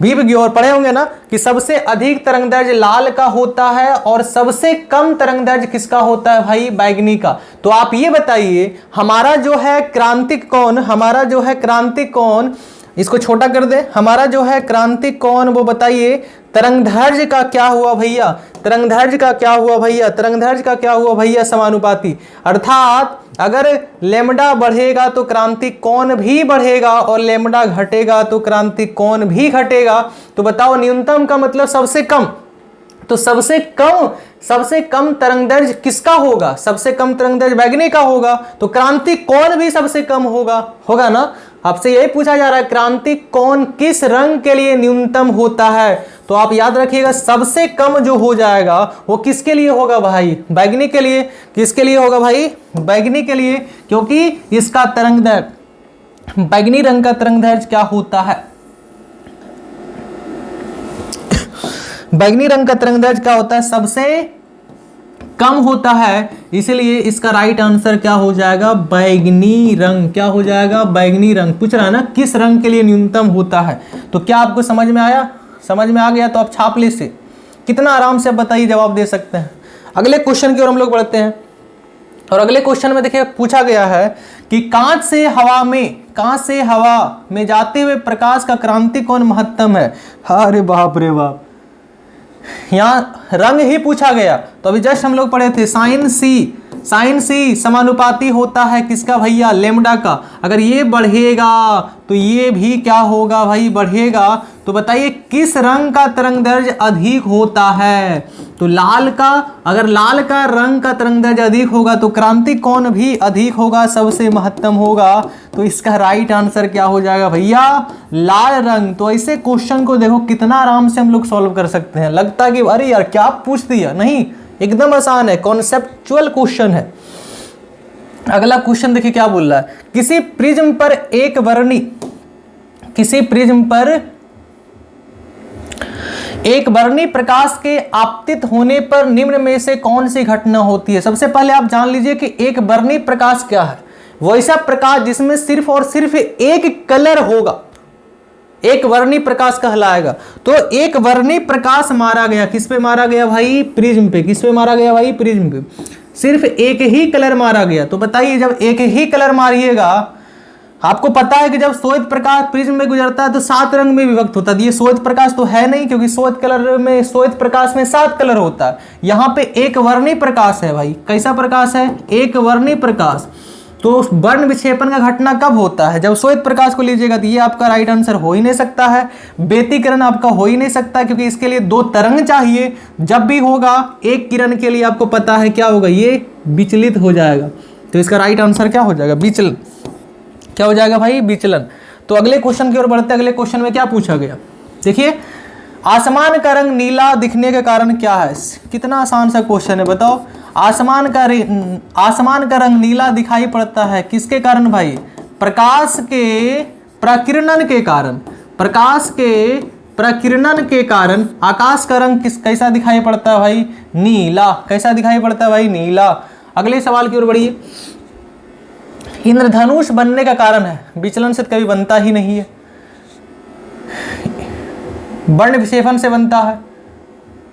[SPEAKER 1] भी की ओर पढ़े होंगे ना कि सबसे अधिक तरंग दैर्ध्य लाल का होता है और सबसे कम तरंग दैर्ध्य किसका होता है भाई, बैंगनी का। तो आप ये बताइए हमारा जो है क्रांतिक कोण, हमारा जो है क्रांतिक कोण, इसको छोटा कर दे, हमारा जो है क्रांतिक कोण वो बताइए तरंग दैर्ध्य का क्या हुआ भैया, तरंग दैर्ध्य का क्या हुआ भैया, तरंग दैर्ध्य का क्या हुआ भैया, समानुपाती। अर्थात अगर लेमडा बढ़ेगा तो क्रांतिक कोण भी बढ़ेगा और लेमडा घटेगा तो क्रांतिक कोण भी घटेगा। तो बताओ न्यूनतम का मतलब सबसे कम, तो सबसे कम तरंग दैर्ध्य किसका होगा, सबसे कम तरंग दैर्ध्य बैंगनी का होगा, तो क्रांतिक कोण भी सबसे कम होगा ना। आपसे यही पूछा जा रहा है क्रांतिक कोण किस रंग के लिए न्यूनतम होता है, तो आप याद रखिएगा सबसे कम जो हो जाएगा वो किसके लिए होगा भाई, बैंगनी के लिए। किसके लिए होगा भाई, बैंगनी के लिए, क्योंकि इसका तरंग दैर्ध्य, बैंगनी रंग का तरंग दैर्ध्य क्या होता है, बैंगनी रंग का तरंग दैर्ध्य क्या होता है, सबसे कम होता है। इसलिए इसका राइट आंसर क्या हो जाएगा, बैंगनी रंग। क्या हो जाएगा, बैंगनी रंग। पूछ रहा है ना किस रंग के लिए न्यूनतम होता है। तो क्या आपको समझ में आया, समझ में आ गया तो आप छाप ले से कितना आराम से बताइए जवाब दे सकते हैं। अगले क्वेश्चन की ओर हम लोग बढ़ते हैं और अगले क्वेश्चन में देखिए पूछा गया है कि कांच से हवा में जाते हुए प्रकाश का क्रांतिक कोण महत्तम है। अरे बाप रे बाप, यहाँ रंग ही पूछा गया। तो अभी जस्ट हम लोग पढ़े थे साइन सी समानुपाती होता है किसका भैया, लेमडा का। अगर ये बढ़ेगा तो ये भी क्या होगा भाई, बढ़ेगा। तो बताइए किस रंग का तरंग दैर्ध्य अधिक होता है, तो लाल का। अगर लाल का रंग का तरंग दैर्ध्य अधिक होगा तो क्रांतिक कोण भी अधिक होगा, सबसे महत्तम होगा। तो इसका राइट आंसर क्या हो जाएगा भैया, लाल रंग। तो ऐसे क्वेश्चन को देखो कितना आराम से हम लोग सॉल्व कर सकते हैं। लगता है कि अरे यार क्या पूछ दिया, नहीं, एकदम आसान है, कॉन्सेप्चुअल क्वेश्चन है। अगला क्वेश्चन देखिए क्या बोल रहा है, किसी प्रिज्म पर एक वर्णी प्रकाश के आपतित होने पर निम्न में से कौन सी घटना होती है। सबसे पहले आप जान लीजिए कि एक वर्णी प्रकाश क्या है, वैसा प्रकाश जिसमें सिर्फ और सिर्फ एक कलर होगा, एक वर्णी प्रकाश कहलाएगा। तो एक वर्णी प्रकाश मारा गया, किस पे मारा गया भाई, प्रिज्म पे। किस पे मारा गया भाई, प्रिज्म पे। सिर्फ एक ही कलर मारा गया। तो बताइए जब एक ही कलर मारिएगा, आपको पता है कि जब श्वेत प्रकाश प्रिज्म में गुजरता है तो 7 रंग में विभक्त होता है। ये श्वेत प्रकाश तो है नहीं, क्योंकि श्वेत प्रकाश में 7 कलर होता है। यहाँ पे एक वर्णी प्रकाश है भाई। कैसा प्रकाश है, एक वर्णी प्रकाश। तो वर्ण विक्षेपण का घटना कब होता है, जब श्वेत प्रकाश को लीजिएगा। तो ये आपका राइट आंसर हो ही नहीं सकता है। व्यतिकरण आपका हो ही नहीं सकता, क्योंकि इसके लिए 2 तरंग चाहिए। जब भी होगा एक किरण के लिए आपको पता है क्या होगा, ये विचलित हो जाएगा। तो इसका राइट आंसर क्या हो जाएगा, विचलन। क्या हो जाएगा भाई, विचलन। तो अगले क्वेश्चन की ओर बढ़ते हैं। अगले क्वेश्चन में क्या पूछा गया, देखिए, आसमान का रंग नीला दिखने का कारण क्या है। कितना आसान सा क्वेश्चन है, बताओ। आसमान का रंग नीला दिखाई पड़ता है किसके कारण भाई, प्रकाश के प्रकीर्णन के कारण। प्रकाश के प्रकीर्णन के कारण आकाश का रंग कैसा दिखाई पड़ता है भाई, नीला। कैसा दिखाई पड़ता है भाई, नीला। अगले सवाल की ओर बढ़िए। इंद्रधनुष बनने का कारण है, विचलन से कभी बनता ही नहीं है, वर्ण विक्षेपण से बनता है।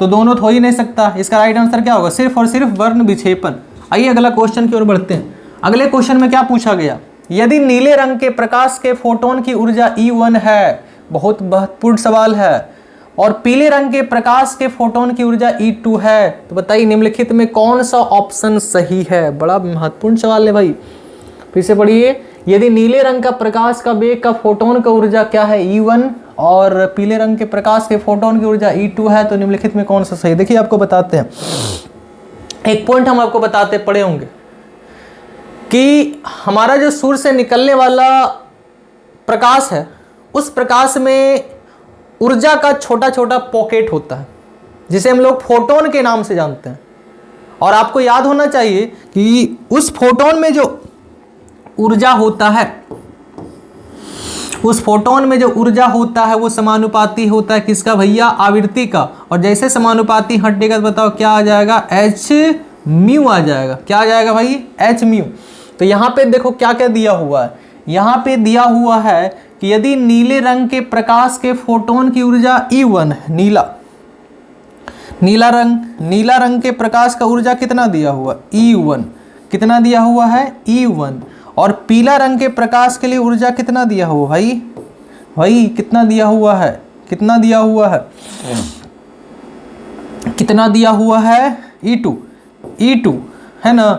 [SPEAKER 1] तो दोनों तो हो ही नहीं सकता। इसका राइट आंसर क्या होगा, सिर्फ और सिर्फ वर्ण विक्षेपण। आइए अगला क्वेश्चन की ओर बढ़ते हैं। अगले क्वेश्चन में क्या पूछा गया, यदि नीले रंग के प्रकाश के फोटोन की ऊर्जा E1 है, बहुत महत्वपूर्ण सवाल है, और पीले रंग के प्रकाश के फोटोन की ऊर्जा E2 है, तो बताइए निम्नलिखित में कौन सा ऑप्शन सही है। बड़ा महत्वपूर्ण सवाल है भाई, फिर से पढ़िए। यदि नीले रंग का प्रकाश का वेग का फोटोन का ऊर्जा क्या है, E1, और पीले रंग के प्रकाश के फोटोन की ऊर्जा E2 है, तो निम्नलिखित में कौन सा सही। देखिए आपको बताते हैं, एक पॉइंट हम आपको बताते पड़े होंगे कि हमारा जो सूर्य से निकलने वाला प्रकाश है, उस प्रकाश में ऊर्जा का छोटा छोटा पॉकेट होता है, जिसे हम लोग फोटोन के नाम से जानते हैं। और आपको याद होना चाहिए कि उस फोटोन में जो ऊर्जा होता है, उस फोटोन में जो ऊर्जा होता है वो समानुपाती होता है किसका भैया, आवृत्ति का। और जैसे समानुपाती हटेगा तो बताओ क्या आ जाएगा, h म्यू आ जाएगा। क्या आ जाएगा भाई, h म्यू। तो यहाँ पे देखो क्या क्या दिया हुआ है, यहाँ पे दिया हुआ है कि यदि नीले रंग के प्रकाश के फोटोन की ऊर्जा E1 है, नीला रंग के प्रकाश का ऊर्जा कितना दिया हुआ E1, कितना दिया हुआ है E1, और पीला रंग के प्रकाश के लिए ऊर्जा कितना दिया हुआ भाई कितना दिया हुआ है, कितना दिया हुआ है E2 है ना।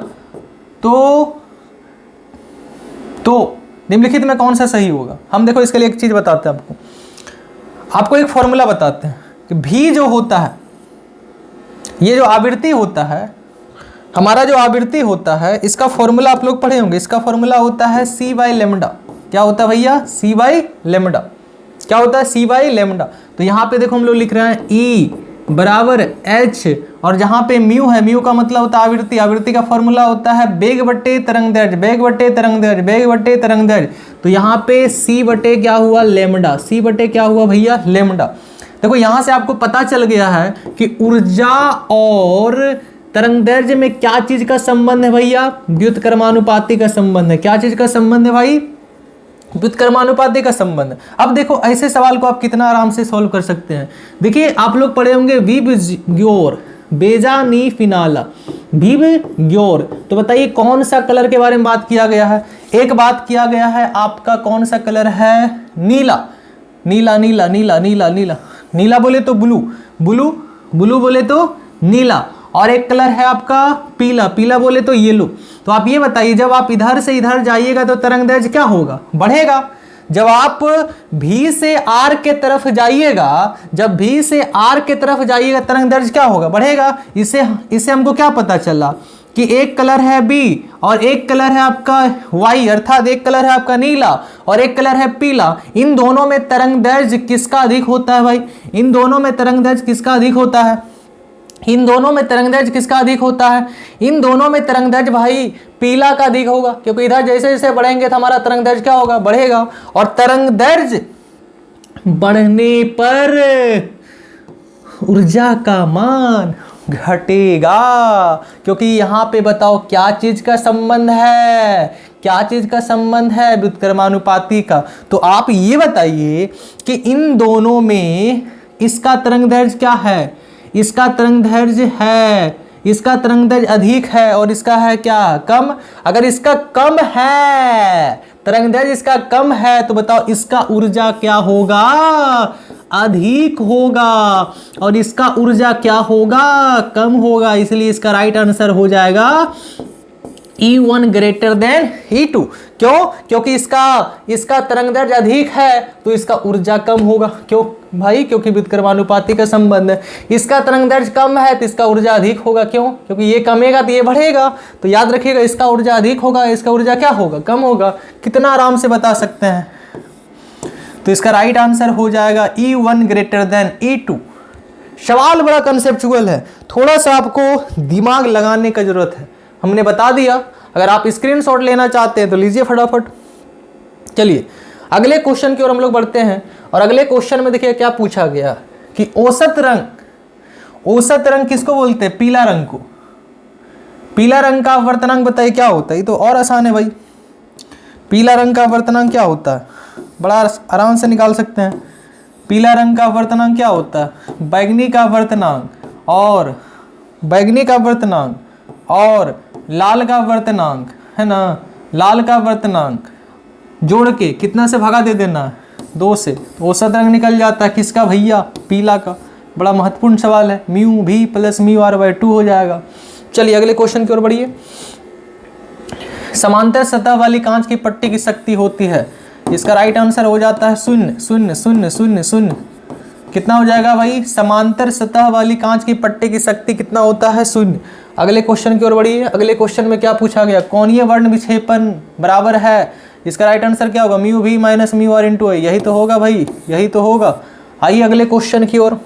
[SPEAKER 1] तो निम्नलिखित में कौन सा सही होगा? हम देखो इसके लिए एक चीज बताते हैं आपको एक फॉर्मूला बताते हैं कि भी जो होता है, ये जो आवृत्ति होता है, हमारा जो आवृत्ति होता है, इसका फॉर्मूला आप लोग पढ़े होंगे। इसका फॉर्मूला होता है c/λ। क्या होता है भैया? c/λ। क्या होता है? c/λ। तो यहाँ पे देखो हम लोग लिख रहे हैं E बराबर H, और जहाँ पे म्यू है, म्यू का मतलब होता है आवृत्ति। आवृत्ति का फॉर्मूला होता है बेग बट्टे तरंग दैर्ध्य। तो यहाँ पे c बटे क्या हुआ? लैम्डा। c बटे क्या हुआ भैया? लैम्डा। देखो यहाँ से आपको पता चल गया है कि ऊर्जा और तरंग दैर्ध्य में क्या चीज का संबंध है भैया? व्युत्क्रमानुपाती का संबंध है। क्या चीज का संबंध है भाई? व्युत्क्रमानुपाती का संबंध। अब देखो ऐसे सवाल को आप कितना आराम से सॉल्व कर सकते हैं। देखिए आप लोग पढ़े होंगे विबग्योर बेजानी फिनाला, विबग्योर। तो बताइए कौन सा कलर के बारे में बात किया गया है? एक बात किया गया है आपका, कौन सा कलर है? नीला बोले तो ब्लू बोले तो नीला, और एक कलर है आपका पीला बोले तो येलो। तो आप ये बताइए, जब आप इधर से इधर जाइएगा तो तरंग दैर्ध्य क्या होगा? बढ़ेगा। जब आप भी से आर के तरफ जाइएगा, तरंग दैर्ध्य क्या होगा? बढ़ेगा। इससे हमको क्या पता चला कि एक कलर है बी और एक कलर है आपका वाई, अर्थात एक कलर है आपका नीला और एक कलर है पीला। इन दोनों में तरंग दैर्ध्य किसका अधिक होता है भाई? इन दोनों में तरंग दैर्ध्य किसका अधिक होता है? इन दोनों में तरंग दैर्ध्य भाई पीला का अधिक होगा, क्योंकि इधर जैसे जैसे बढ़ेंगे तो हमारा तरंग दैर्ध्य क्या होगा? बढ़ेगा। और तरंग दैर्ध्य बढ़ने पर ऊर्जा का मान घटेगा, क्योंकि यहाँ पे बताओ क्या चीज का संबंध है? व्युत्क्रमानुपाती का। तो आप ये बताइए कि इन दोनों में इसका तरंग दैर्ध्य क्या है? इसका तरंग दैर्ध्य अधिक है और इसका है क्या? कम। अगर इसका कम है, तरंग दैर्ध्य इसका कम है, तो बताओ इसका ऊर्जा क्या होगा? अधिक होगा, और इसका ऊर्जा क्या होगा? कम होगा। इसलिए इसका राइट आंसर हो जाएगा E1 ग्रेटर देन E2। क्यों? क्योंकि इसका तरंग दैर्ध्य अधिक है तो इसका ऊर्जा कम होगा। क्यों भाई? क्योंकि व्युत्क्रमानुपाती का संबंध है। इसका तरंग दैर्ध्य कम है तो इसका ऊर्जा अधिक होगा। क्यों? क्योंकि ये कमेगा तो ये बढ़ेगा। तो याद रखिएगा, इसका ऊर्जा अधिक होगा, इसका ऊर्जा क्या होगा? कम होगा। कितना आराम से बता सकते हैं। तो इसका राइट आंसर हो जाएगा E1 ग्रेटर देन E2। सवाल बड़ा कंसेप्चुअल है, थोड़ा सा आपको दिमाग लगाने का जरूरत है। हमने बता दिया, अगर आप स्क्रीनशॉट लेना चाहते हैं तो लीजिए फटाफट। चलिए अगले क्वेश्चन की ओर हम लोग बढ़ते हैं, और अगले क्वेश्चन में देखिए क्या पूछा गया कि औसत रंग किसको बोलते हैं? पीला रंग को। पीला रंग का वर्तनांक बताइए क्या होता है? ये तो और आसान है भाई। पीला रंग का वर्तनांक क्या होता है? बड़ा आराम से निकाल सकते हैं। पीला रंग का वर्तनांक क्या होता है? बैगनी का वर्तनांक और लाल का वर्तनांक है ना। लाल का वर्तनांक जोड़ के कितना से भगा दे देना है? 2 से। औसत रंग निकल जाता है किसका भैया? पीला का। बड़ा महत्वपूर्ण सवाल है। म्यू भी प्लस म्यू आर बाई 2 हो जाएगा। चलिए अगले क्वेश्चन की ओर बढ़िए। समांतर सतह वाली कांच की पट्टी की शक्ति होती है, इसका राइट आंसर हो जाता है 0। कितना हो जाएगा भाई? समांतर सतह वाली कांच की पट्टी की शक्ति कितना होता है? 0। अगले क्वेश्चन की ओर बढ़िए। अगले क्वेश्चन में क्या पूछा गया? कोणीय वर्ण विक्षेपण बराबर है, इसका राइट आंसर क्या होगा? म्यू भी माइनस म्यू आर इंटू। यही तो होगा भाई, यही तो होगा। आइए अगले क्वेश्चन की ओर।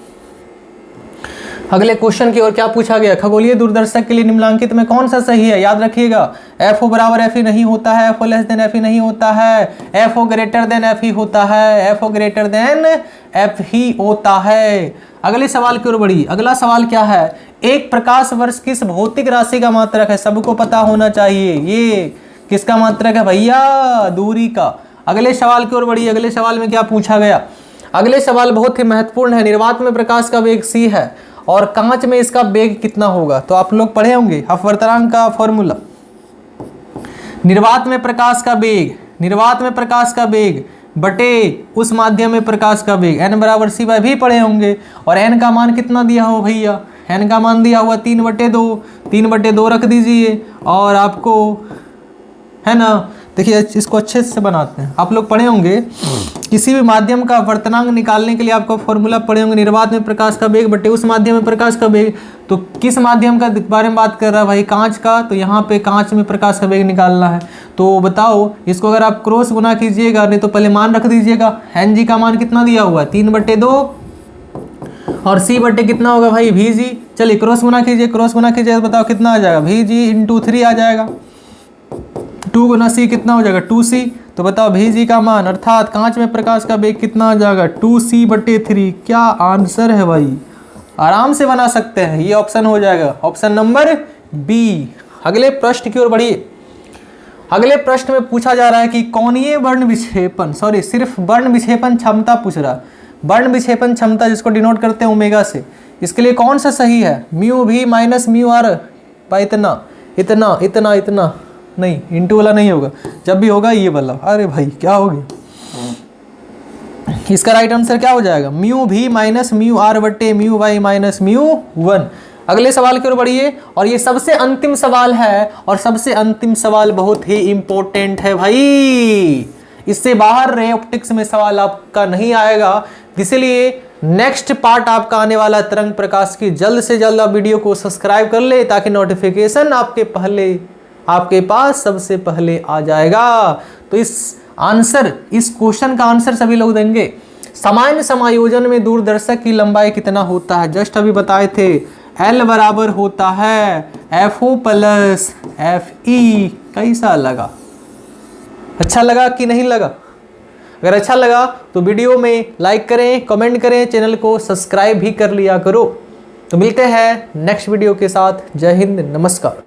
[SPEAKER 1] क्या पूछा गया? खगोलीय दूरदर्शक के लिए निम्नलिखित में कौन सा सही है? याद रखिएगा, FO बराबर FE नहीं होता है, FO लेस देन FE नहीं होता है, FO ग्रेटर देन FE होता है, FO ग्रेटर देन FE होता है। अगले सवाल की ओर बढ़िए। अगला सवाल क्या है? एक प्रकाश वर्ष किस भौतिक राशि का मात्रक है? सबको पता होना चाहिए। ये किसका मात्रक है भैया? दूरी का। अगले सवाल की ओर बढ़िए। अगले सवाल में क्या पूछा गया? अगले सवाल बहुत ही महत्वपूर्ण है। निर्वात में प्रकाश का वेग c है और कांच में इसका वेग कितना होगा? तो आप लोग पढ़े होंगे अपवर्तनांक का फॉर्मूला। निर्वात में प्रकाश का वेग, निर्वात में प्रकाश का वेग बटे उस माध्यम में प्रकाश का वेग, n बराबर c/v भी पढ़े होंगे। और n का मान कितना दिया हो भैया? n का मान दिया हुआ 3/2, 3/2 रख दीजिए और आपको है ना, देखिए इसको अच्छे से बनाते हैं। आप लोग पढ़े होंगे किसी भी माध्यम का अपवर्तनांक निकालने के लिए आपको फॉर्मूला पढ़े होंगे, निर्वात में प्रकाश का वेग बटे उस माध्यम में प्रकाश का वेग। तो किस माध्यम का बारे में बात कर रहा है भाई? कांच का। तो यहाँ पे कांच में प्रकाश का वेग निकालना है। तो बताओ इसको अगर आप क्रॉस गुना कीजिएगा, नहीं तो पहले मान रख दीजिएगा। एन जी का मान कितना दिया हुआ है? 3/2 और सी बटे कितना होगा भाई? वी जी। चलिए क्रॉस गुना कीजिए, क्रॉस गुना कीजिए तो बताओ कितना आ जाएगा? वी जी इंटू 3 आ जाएगा। 2 गुना सी कितना हो जाएगा? 2c। तो बताओ वी जी का मान अर्थात कांच में प्रकाश का वेग कितना आ जाएगा? 2c/3। क्या आंसर है भाई? आराम से बना सकते हैं, ये ऑप्शन हो जाएगा, ऑप्शन नंबर बी। अगले प्रश्न की ओर बढ़िए। अगले प्रश्न में पूछा जा रहा है कि कोणीय वर्ण विक्षेपण, सॉरी सिर्फ वर्ण विक्षेपण क्षमता पूछ रहा। वर्ण विक्षेपण क्षमता जिसको डिनोट करते हैं ओमेगा से, इसके लिए कौन सा सही है? म्यू भी माइनस म्यू आर बाई इतना इतना इतना इतना, नहीं इंटू वाला नहीं होगा, जब भी होगा ये वाला। अरे भाई क्या हो गया? इसका राइट आंसर क्या हो जाएगा? म्यू भी माइनस म्यू आर बटे म्यू वाई माइनस म्यू 1। अगले सवाल की ओर बढ़िए और ये सबसे अंतिम सवाल है और सबसे अंतिम सवाल बहुत ही इंपॉर्टेंट है भाई। इससे बाहर रे ऑप्टिक्स में सवाल आपका नहीं आएगा, इसलिए नेक्स्ट पार्ट आपका आने वाला तरंग प्रकाश की। जल्द से जल्द आप वीडियो को सब्सक्राइब कर ले ताकि नोटिफिकेशन आपके पास सबसे पहले आ जाएगा। तो इस क्वेश्चन का आंसर सभी लोग देंगे। सामान्य समायोजन में दूरदर्शक की लंबाई कितना होता है? जस्ट अभी बताए थे, L बराबर होता है FO प्लस FE। कैसा लगा? अच्छा लगा कि नहीं लगा? अगर अच्छा लगा तो वीडियो में लाइक करें, कमेंट करें, चैनल को सब्सक्राइब भी कर लिया करो। तो मिलते हैं नेक्स्ट वीडियो के साथ। जय हिंद, नमस्कार।